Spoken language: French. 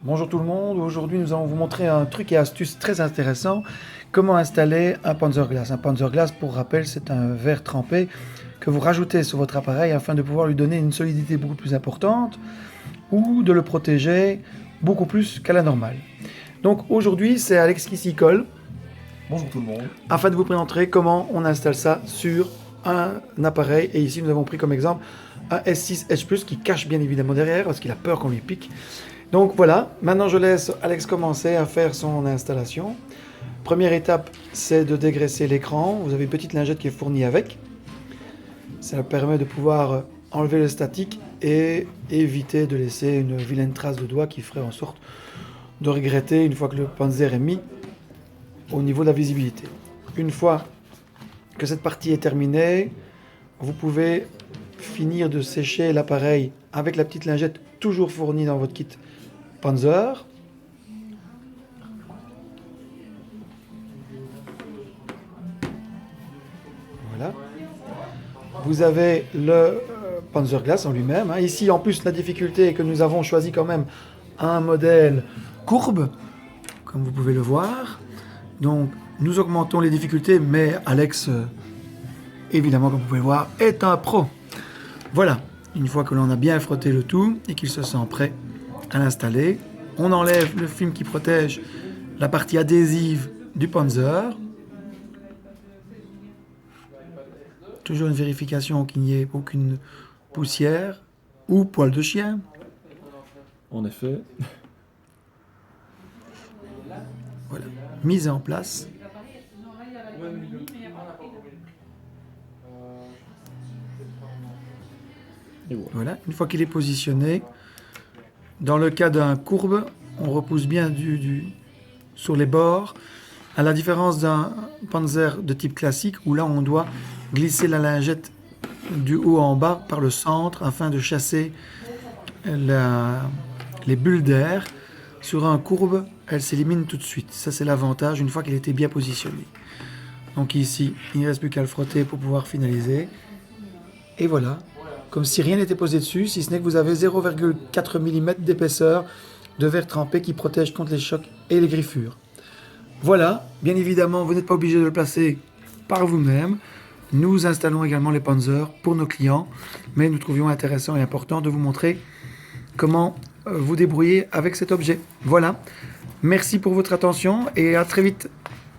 Bonjour tout le monde, aujourd'hui nous allons vous montrer un truc et astuce très intéressant, comment installer un Panzerglas. Un Panzerglas, pour rappel, c'est un verre trempé que vous rajoutez sur votre appareil afin de pouvoir lui donner une solidité beaucoup plus importante ou de le protéger beaucoup plus qu'à la normale. Donc aujourd'hui c'est Alex qui s'y colle Bonjour tout le monde. afin de vous présenter comment on installe ça sur un appareil. Et ici nous avons pris comme exemple un S6 Edge Plus qui cache bien évidemment derrière parce qu'il a peur qu'on lui pique. Donc voilà, maintenant je laisse Alex commencer à faire son installation. Première étape, c'est de dégraisser l'écran. Vous avez une petite lingette qui est fournie avec. Ça permet de pouvoir enlever le statique et éviter de laisser une vilaine trace de doigt qui ferait en sorte de regretter une fois que le Panzer est mis au niveau de la visibilité. Une fois que cette partie est terminée, vous pouvez finir de sécher l'appareil avec la petite lingette toujours fournie dans votre kit Panzer. Voilà. Vous avez le Panzerglas en lui-même. Ici, en plus, la difficulté est que nous avons choisi quand même un modèle courbe, comme vous pouvez le voir. Donc, nous augmentons les difficultés, mais Alex, évidemment, comme vous pouvez le voir, est un pro. Voilà. Une fois que l'on a bien frotté le tout et qu'il se sent prêt à l'installer, on enlève le film qui protège la partie adhésive du Panzer. Toujours une vérification qu'il n'y ait aucune poussière ou poil de chien. En effet, Voilà, mise en place. et voilà. Voilà, une fois qu'il est positionné, dans le cas d'un courbe, on repousse bien sur les bords, à la différence d'un Panzer de type classique, où là on doit glisser la lingette du haut en bas par le centre afin de chasser les bulles d'air. Sur un courbe, elle s'élimine tout de suite. Ça c'est l'avantage une fois qu'elle était bien positionnée. Donc ici, il ne reste plus qu'à le frotter pour pouvoir finaliser. Et voilà, comme si rien n'était posé dessus, si ce n'est que vous avez 0,4 mm d'épaisseur de verre trempé qui protège contre les chocs et les griffures. Voilà, bien évidemment, vous n'êtes pas obligé de le placer par vous-même. Nous installons également les Panzers pour nos clients, mais nous trouvions intéressant et important de vous montrer comment vous débrouiller avec cet objet. Voilà, merci pour votre attention et à très vite.